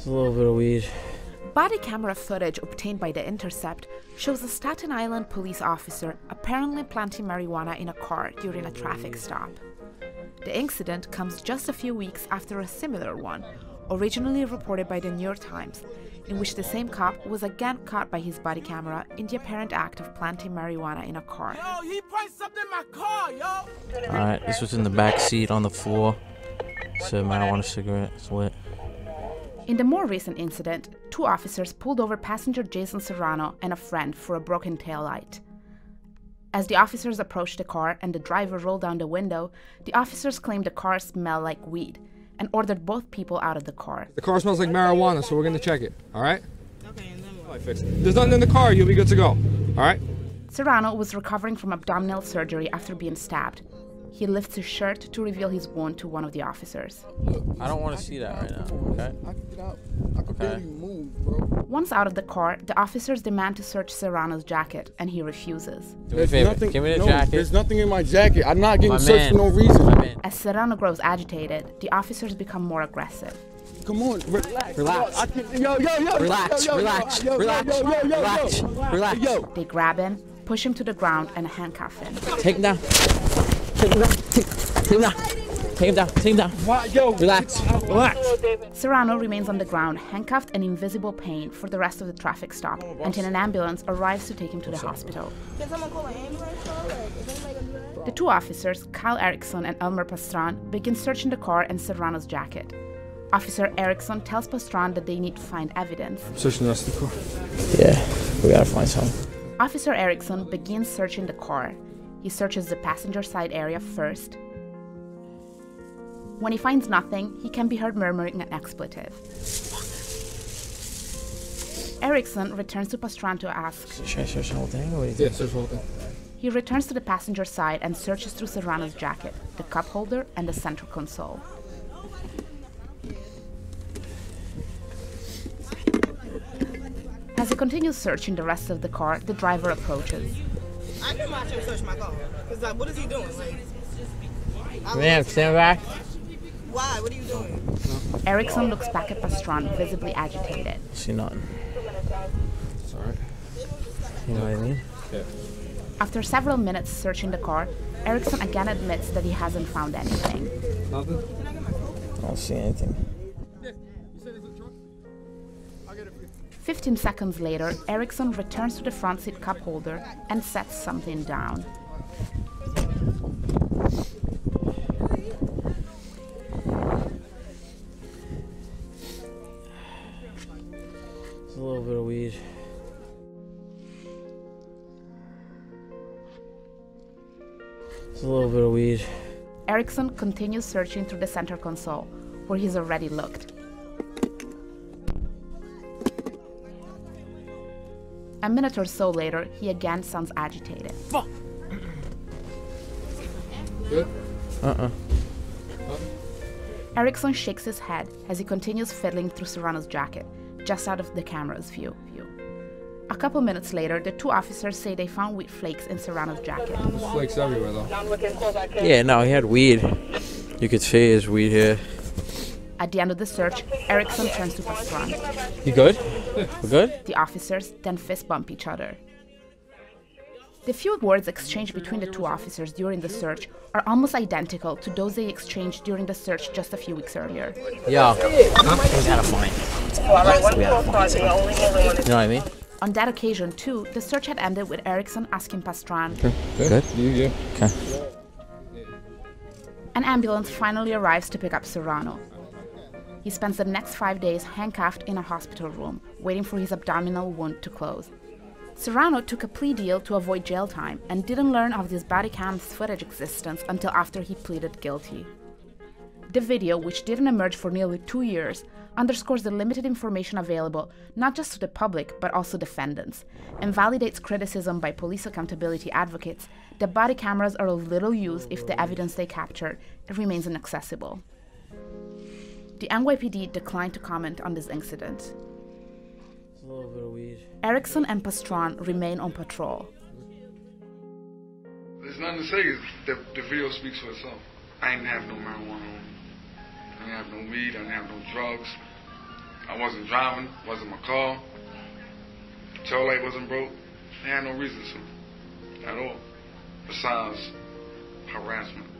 It's a little bit of weed. Body camera footage obtained by the Intercept shows a Staten Island police officer apparently planting marijuana in a car during a traffic stop. The incident comes just a few weeks after a similar one, originally reported by the New York Times, in which the same cop was again caught by his body camera in the apparent act of planting marijuana in a car. Yo, he placed something in my car, yo! Alright, this was in the back seat on the floor. It's a marijuana cigarette. It's lit. In the more recent incident, two officers pulled over passenger Jason Serrano and a friend for a broken taillight. As the officers approached the car and the driver rolled down the window, the officers claimed the car smelled like weed and ordered both people out of the car. The car smells like marijuana, so we're going to check it, all right? Okay, and then there's nothing in the car, you'll be good to go, all right? Serrano was recovering from abdominal surgery after being stabbed. He lifts his shirt to reveal his wound to one of the officers. I don't want to see that right now, okay? I can get out. I can barely move, bro. Once out of the car, the officers demand to search Serrano's jacket, and he refuses. Do me a favor. Give me the jacket. There's nothing in my jacket. I'm not getting searched for no reason. As Serrano grows agitated, the officers become more aggressive. Come on, relax. Yo. Relax. They grab him, push him to the ground, and handcuff him. Take him down. Take him down. What? Yo, relax. Serrano remains on the ground, handcuffed and in visible pain for the rest of the traffic stop, until an ambulance arrives to take him to the hospital. Can someone call an ambulance? The two officers, Kyle Erickson and Elmer Pastran, begin searching the car and Serrano's jacket. Officer Erickson tells Pastran that they need to find evidence. Searching the rest of the car. Yeah, we gotta find something. Officer Erickson begins searching the car. He searches the passenger side area first. When he finds nothing, he can be heard murmuring an expletive. Erickson returns to Pastran to ask. Should I search the whole thing? Or what do you Yeah, think? search the whole thing. He returns to the passenger side and searches through Serrano's jacket, the cup holder, and the center console. As he continues searching the rest of the car, the driver approaches. I can watch him search my car. Because, like, what is he doing? Like, Man, stand back. why? What are you doing? Erickson looks back at Pastran, visibly agitated. See nothing. It's all right. You know what I mean? Yeah. After several minutes searching the car, Erickson again admits that he hasn't found anything. Nothing? I don't see anything. Yeah. You said it's a truck? I'll get it for you. 15 seconds later, Erickson returns to the front seat cup holder and sets something down. It's a little bit of weed. It's a little bit of weed. Erickson continues searching through the center console, where he's already looked. A minute or so later, he again sounds agitated. Fuck! Good? Erickson shakes his head as he continues fiddling through Serrano's jacket, just out of the camera's view. A couple minutes later, the two officers say they found weed flakes in Serrano's jacket. Flakes everywhere, though. Yeah, no, he had weed. You could see his weed here. At the end of the search, Erickson turns to Pastran. You good? We're good? The officers then fist bump each other. The few words exchanged between the two officers during the search are almost identical to those they exchanged during the search just a few weeks earlier. Yo, we gotta find. You know what I mean? On that occasion, too, the search had ended with Erickson asking Pastran. Good? Yeah. Okay. An ambulance finally arrives to pick up Serrano. He spends the next 5 days handcuffed in a hospital room, waiting for his abdominal wound to close. Serrano took a plea deal to avoid jail time and didn't learn of this Bodycam's footage existence until after he pleaded guilty. The video, which didn't emerge for nearly 2 years, underscores the limited information available not just to the public but also defendants, and validates criticism by police accountability advocates that body cameras are of little use if the evidence they capture remains inaccessible. The NYPD declined to comment on this incident. A little bit of weed. Erickson and Pastran remain on patrol. There's nothing to say. The video speaks for itself. I didn't have no marijuana on me. I didn't have no weed. I didn't have no drugs. I wasn't driving, wasn't my car. Taillight wasn't broke. They had no reason to, at all, besides harassment.